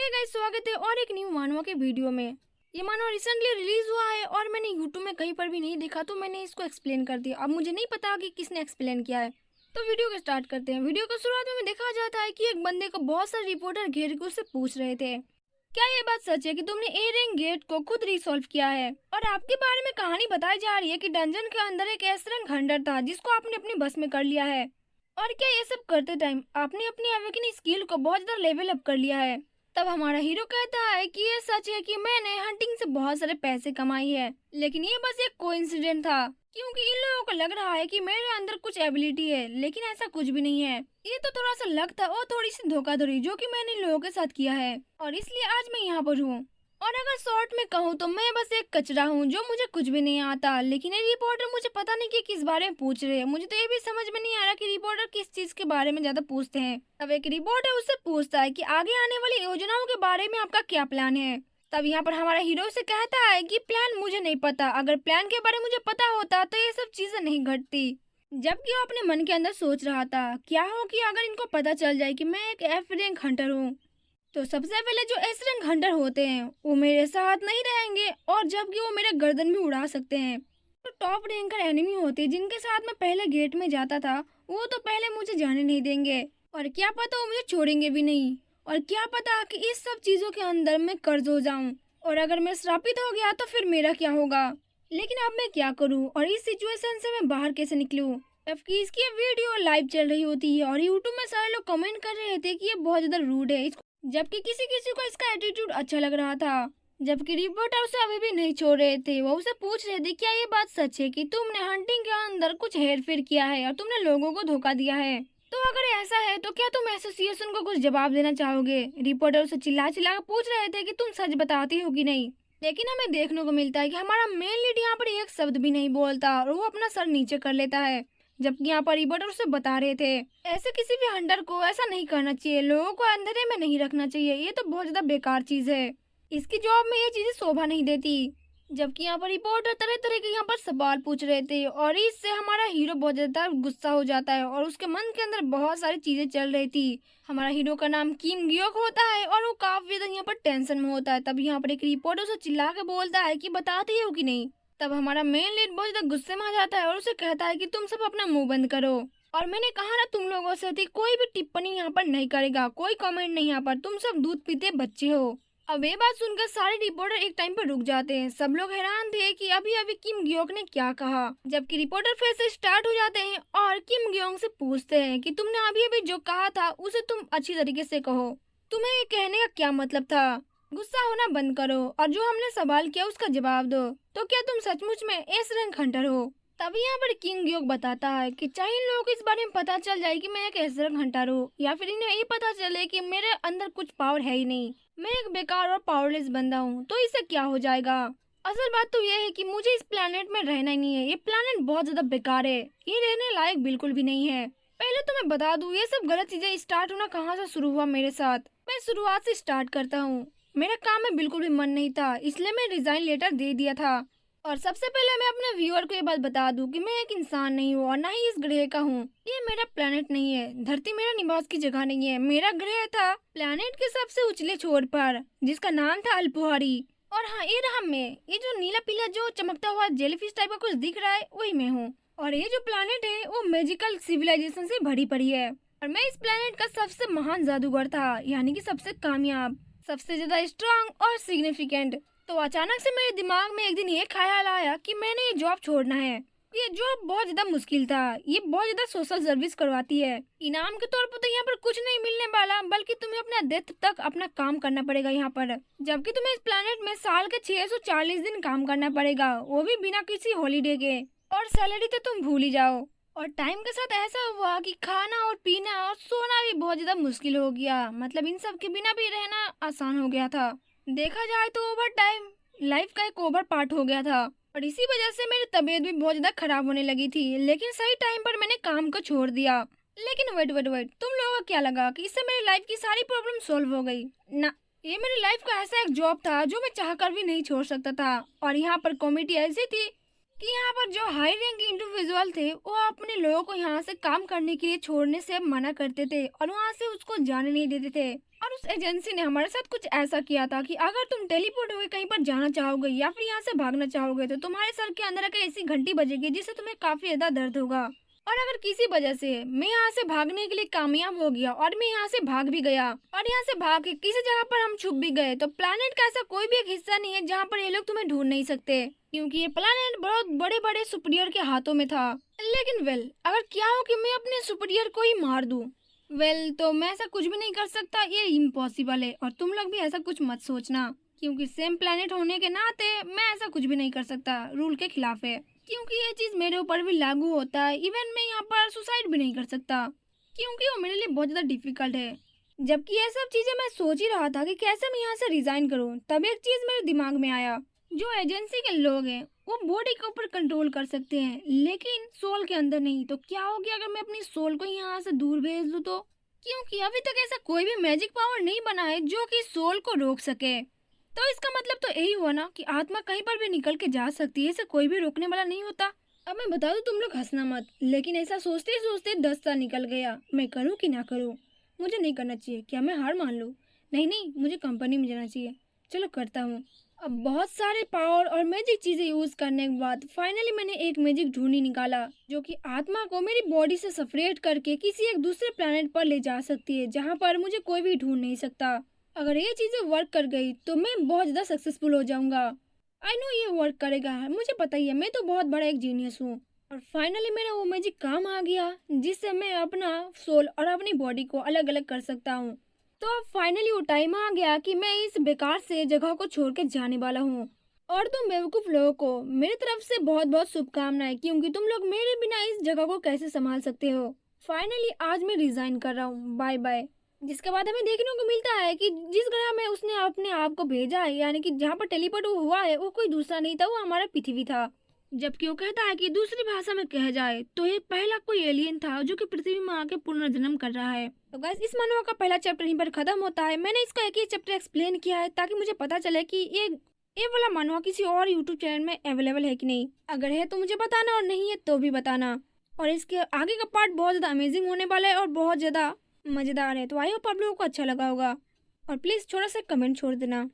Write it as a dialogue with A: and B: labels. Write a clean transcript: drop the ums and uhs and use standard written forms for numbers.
A: Hey guys, स्वागत है और एक न्यू मानवा के वीडियो में। ये मानवा रिसेंटली रिलीज हुआ है और मैंने यूट्यूब में कहीं पर भी नहीं देखा, तो मैंने इसको एक्सप्लेन कर दिया। अब मुझे नहीं पता कि किसने एक्सप्लेन किया है, तो वीडियो को स्टार्ट करते हैं। वीडियो को शुरुआत में देखा जाता है कि एक बंदे को बहुत सारे रिपोर्टर घेर के उससे पूछ रहे थे, क्या ये बात सच है कि तुमने ए रैंक गेट को खुद रिसॉल्व किया है? और आपके बारे में कहानी बताई जा रही है कि डंजन के अंदर एक एस रैंक हंटर था जिसको आपने अपने बस में कर लिया है। और क्या ये सब करते टाइम आपने अपनी अवेकनिंग स्किल को बहुत ज्यादा लेवल अप कर लिया है? तब हमारा हीरो कहता है कि ये सच है कि मैंने हंटिंग से बहुत सारे पैसे कमाई है, लेकिन ये बस एक कोइंसिडेंट था, क्योंकि इन लोगों को लग रहा है कि मेरे अंदर कुछ एबिलिटी है, लेकिन ऐसा कुछ भी नहीं है। ये तो थोड़ा सा लक था और थोड़ी सी धोखाधड़ी जो कि मैंने इन लोगों के साथ किया है, और इसलिए आज मैं यहाँ पर हूँ। और अगर शॉर्ट में कहूँ तो मैं बस एक कचरा हूँ जो मुझे कुछ भी नहीं आता। लेकिन ये रिपोर्टर मुझे पता नहीं कि किस बारे में पूछ रहे हैं। मुझे तो ये भी समझ में नहीं आ रहा कि रिपोर्टर किस चीज के बारे में ज्यादा पूछते हैं। तब एक रिपोर्टर उससे पूछता है कि आगे आने वाली योजनाओं के बारे में आपका क्या प्लान है। तब यहाँ पर हमारा हीरो से कहता है कि प्लान मुझे नहीं पता, अगर प्लान के बारे में मुझे पता होता तो ये सब चीजें नहीं घटती। जबकि वो अपने मन के अंदर सोच रहा था, क्या हो कि अगर इनको पता चल जाए कि मैं एक एफ रैंक हंटर हूँ, तो सबसे पहले जो एस रैंक हंटर होते हैं वो मेरे साथ नहीं रहेंगे, और जबकि वो मेरे गर्दन भी उड़ा सकते हैं। तो टॉप रैंकर एनिमी होते हैं जिनके साथ मैं पहले गेट में जाता था, वो तो पहले मुझे जाने नहीं देंगे, और क्या पता वो मुझे छोड़ेंगे भी नहीं। और क्या पता कि इस सब चीजों के अंदर मैं कर्ज हो जाऊं, और अगर मैं श्रापित हो गया तो फिर मेरा क्या होगा। लेकिन अब मैं क्या करूं और इस सिचुएशन से मैं बाहर कैसे निकलूं? जबकि इसकी वीडियो लाइव चल रही होती है और यूट्यूब में सारे लोग कमेंट कर रहे थे कि ये बहुत ज्यादा रूड है, जबकि किसी किसी को इसका एटीट्यूड अच्छा लग रहा था। जबकि रिपोर्टर उसे अभी भी नहीं छोड़ रहे थे। वो उसे पूछ रहे थे, क्या ये बात सच है कि तुमने हंटिंग के अंदर कुछ हेर फेर किया है और तुमने लोगों को धोखा दिया है? तो अगर ऐसा है तो क्या तुम एसोसिएशन को कुछ जवाब देना चाहोगे? रिपोर्टर उसे चिल्ला चिल्ला कर पूछ रहे थे कि तुम सच बताती हो कि नहीं। लेकिन हमें देखने को मिलता है कि हमारा मेन लीड यहाँ पर एक शब्द भी नहीं बोलता और वो अपना सर नीचे कर लेता है। जबकि यहाँ पर रिपोर्टर उसे बता रहे थे, ऐसे किसी भी हंटर को ऐसा नहीं करना चाहिए, लोगों को अंधेरे में नहीं रखना चाहिए, ये तो बहुत ज्यादा बेकार चीज है, इसकी जॉब में ये चीजें शोभा नहीं देती। जबकि यहाँ पर रिपोर्टर तरह तरह के यहाँ पर सवाल पूछ रहे थे और इससे हमारा हीरो बहुत ज्यादा गुस्सा हो जाता है और उसके मन के अंदर बहुत सारी चीजें चल रही थी। हमारा हीरो का नाम किम गियोक होता है और वो काफी ज्यादा यहाँ पर टेंशन में होता है। तब यहाँ पर एक रिपोर्टर उसे चिल्ला के बोलता है कि बताती हो कि नहीं। तब हमारा मेन लीड बहुत ज्यादा गुस्से में आ जाता है और उसे कहता है कि तुम सब अपना मुंह बंद करो, और मैंने कहा ना तुम लोगों से थी कोई भी टिप्पणी यहाँ पर नहीं करेगा, कोई कमेंट नहीं यहाँ पर, तुम सब दूध पीते बच्चे हो। अब ये बात सुनकर सारे रिपोर्टर एक टाइम पर रुक जाते हैं। सब लोग हैरान थे कि अभी अभी किम गियोक ने क्या कहा। जबकि रिपोर्टर फिर से स्टार्ट हो जाते हैं और किम गियोक से पूछते हैं कि तुमने अभी अभी जो कहा था उसे तुम अच्छी तरीके से कहो, तुम्हें ये कहने का क्या मतलब था? गुस्सा होना बंद करो और जो हमने सवाल किया उसका जवाब दो। तो क्या तुम सचमुच में एस रैंक हंटर हो? तभी यहाँ पर किंग गियोक बताता है कि चाहे इन लोगों को इस बारे में पता चल जाए कि मैं एक एस रैंक हंटर हूँ, या फिर इन्हें ये पता चले कि मेरे अंदर कुछ पावर है ही नहीं, मैं एक बेकार और पावरलेस बंदा हूँ, तो इससे क्या हो जाएगा? असल बात तो यह है कि मुझे इस प्लेनेट में रहना ही नहीं है। ये प्लेनेट बहुत ज्यादा बेकार है, ये रहने लायक बिल्कुल भी नहीं है। पहले तो मैं बता दूं, ये सब गलत चीजें स्टार्ट होना कहाँ से शुरू हुआ मेरे साथ। मैं शुरुआत से स्टार्ट करता हूँ। मेरा काम में बिल्कुल भी मन नहीं था, इसलिए मैं रिजाइन लेटर दे दिया था। और सबसे पहले मैं अपने व्यूअर को ये बात बता दूं कि मैं एक इंसान नहीं हूँ और ना ही इस ग्रह का हूँ। ये मेरा प्लेनेट नहीं है, धरती मेरा निवास की जगह नहीं है। मेरा ग्रह था प्लेनेट के सबसे उछले छोर पर, जिसका नाम था अल्पोहारी। और हाँ, ये रहा मैं, ये जो नीला पीला जो चमकता हुआ जेलीफिश टाइप का कुछ दिख रहा है वही मैं हूँ। और ये जो प्लेनेट है वो मैजिकल सिविलाइजेशन से भरी पड़ी है, और मैं इस प्लेनेट का सबसे महान जादूगर था, यानी कि सबसे कामयाब, सबसे ज्यादा स्ट्रांग और सिग्निफिकेंट। तो अचानक से मेरे दिमाग में एक दिन ये ख्याल आया कि मैंने ये जॉब छोड़ना है। ये जॉब बहुत ज्यादा मुश्किल था, ये बहुत ज्यादा सोशल सर्विस करवाती है। इनाम के तौर पर तो यहाँ पर कुछ नहीं मिलने वाला, बल्कि तुम्हें अपना डेथ तक अपना काम करना पड़ेगा यहाँ पर। जबकि तुम्हें इस प्लेनेट में साल के 640 दिन काम करना पड़ेगा, वो भी बिना किसी हॉलीडे के। और सैलरी तो तुम भूल ही जाओ। और टाइम के साथ ऐसा हुआ कि खाना और पीना और सोना भी बहुत ज्यादा मुश्किल हो गया, मतलब इन सब के बिना भी रहना आसान हो गया था। देखा जाए तो ओवर टाइम लाइफ का एक ओवर पार्ट हो गया था, और इसी वजह से मेरी तबीयत भी बहुत ज्यादा खराब होने लगी थी। लेकिन सही टाइम पर मैंने काम को छोड़ दिया। लेकिन वेट वेट वेट, तुम लोगों को क्या लगा कि इससे मेरी लाइफ की सारी प्रॉब्लम सॉल्व हो गई? ना, ये मेरी लाइफ का ऐसा एक जॉब था जो मैं चाहकर भी नहीं छोड़ सकता था। और यहाँ पर कॉमेडी ऐसी थी कि यहाँ पर जो हाई रैंक इंडिविजुअल थे वो अपने लोगों को यहाँ से काम करने के लिए छोड़ने से मना करते थे और वहाँ से उसको जाने नहीं देते थे। और उस एजेंसी ने हमारे साथ कुछ ऐसा किया था कि अगर तुम टेलीपोर्ट होकर कहीं पर जाना चाहोगे या फिर यहाँ से भागना चाहोगे तो तुम्हारे सर के अंदर एक ऐसी घंटी बजेगी जिससे तुम्हें काफी ज्यादा दर्द होगा। और अगर किसी वजह से मैं यहाँ से भागने के लिए कामयाब हो गया और मैं यहाँ से भाग भी गया और यहाँ से भाग के किसी जगह पर हम छुप भी गए तो प्लेनेट का ऐसा कोई भी एक हिस्सा नहीं है जहाँ पर ये लोग तुम्हें ढूंढ नहीं सकते, क्योंकि ये प्लेनेट बहुत बड़े बड़े सुपीरियर के हाथों में था। लेकिन अगर क्या हो कि मैं अपने सुपीरियर को ही मार दूं, तो मैं ऐसा कुछ भी नहीं कर सकता, ये इम्पॉसिबल है। और तुम लोग भी ऐसा कुछ मत सोचना, क्योंकि सेम प्लेनेट होने के नाते मैं ऐसा कुछ भी नहीं कर सकता, रूल के खिलाफ है। क्योंकि ये चीज मेरे ऊपर भी लागू होता है। इवन मैं यहाँ पर सुसाइड भी नहीं कर सकता, क्योंकि वो मेरे लिए बहुत ज्यादा डिफिकल्ट है। जबकि ये सब चीजें मैं सोच ही रहा था कि कैसे मैं यहाँ से रिजाइन करूँ, तब एक चीज मेरे दिमाग में आया। जो एजेंसी के लोग हैं वो बॉडी के ऊपर कंट्रोल कर सकते हैं लेकिन सोल के अंदर नहीं। तो क्या हो गया अगर मैं अपनी सोल को यहाँ से दूर भेज दूँ तो? क्योंकि अभी तक ऐसा कोई भी मैजिक पावर नहीं बना है जो कि सोल को रोक सके। तो इसका मतलब तो यही हुआ ना कि आत्मा कहीं पर भी निकल के जा सकती है, इसे कोई भी रोकने वाला नहीं होता। अब मैं बता दूं, तुम लोग हंसना मत, लेकिन ऐसा सोचते सोचते 10 साल निकल गया। मैं करूं कि ना करूं, मुझे नहीं करना चाहिए, क्या मैं हार मान लूं? नहीं नहीं, मुझे कंपनी में जाना चाहिए, चलो करता हूँ। अब बहुत सारे पावर और मैजिक चीजें यूज करने के बाद फाइनली मैंने एक मैजिक ढूंढी निकाला जो कि आत्मा को मेरी बॉडी से सेपरेट करके किसी एक दूसरे प्लेनेट पर ले जा सकती है जहाँ पर मुझे कोई भी ढूंढ नहीं सकता। अगर ये चीजें वर्क कर गई तो मैं बहुत ज्यादा सक्सेसफुल हो जाऊंगा। आई नो ये वर्क करेगा, मुझे पता ही है, मैं तो बहुत बड़ा एक जीनियस हूँ। और फाइनली मेरा वो मैजिक काम आ गया जिससे मैं अपना सोल और अपनी बॉडी को अलग अलग कर सकता हूँ। तो अब फाइनली वो टाइम आ गया कि मैं इस बेकार से जगह को छोड़ के जाने वाला हूँ। और तुम बेवकूफ लोगों को मेरी तरफ से बहुत बहुत शुभकामनाएं, क्योंकि तुम लोग मेरे बिना इस जगह को कैसे संभाल सकते हो। फाइनली आज मैं रिजाइन कर रहा हूँ, बाय बाय। जिसके बाद हमें देखने को मिलता है कि जिस ग्रह में उसने अपने आप को भेजा है, यानी कि जहाँ पर टेलीपोर्ट हुआ है, वो कोई दूसरा नहीं था, वो हमारा पृथ्वी था। जबकि वो कहता है कि दूसरी भाषा में कहा जाए तो ये पहला कोई एलियन था जो कि पृथ्वी में आके पुनर्जन्म कर रहा है। तो गाइस, इस मानव का पहला चैप्टर यहीं पर खत्म होता है। मैंने इसको एक ही चैप्टर एक्सप्लेन किया है ताकि मुझे पता चले कि ये वाला मानव किसी और यूट्यूब चैनल में अवेलेबल है कि नहीं। अगर है तो मुझे बताना, और नहीं है तो भी बताना। और इसके आगे का पार्ट बहुत ज्यादा अमेजिंग होने वाला है और बहुत ज्यादा मजेदार है। तो आई होप आप लोगों को अच्छा लगा होगा, और प्लीज थोड़ा सा कमेंट छोड़ देना।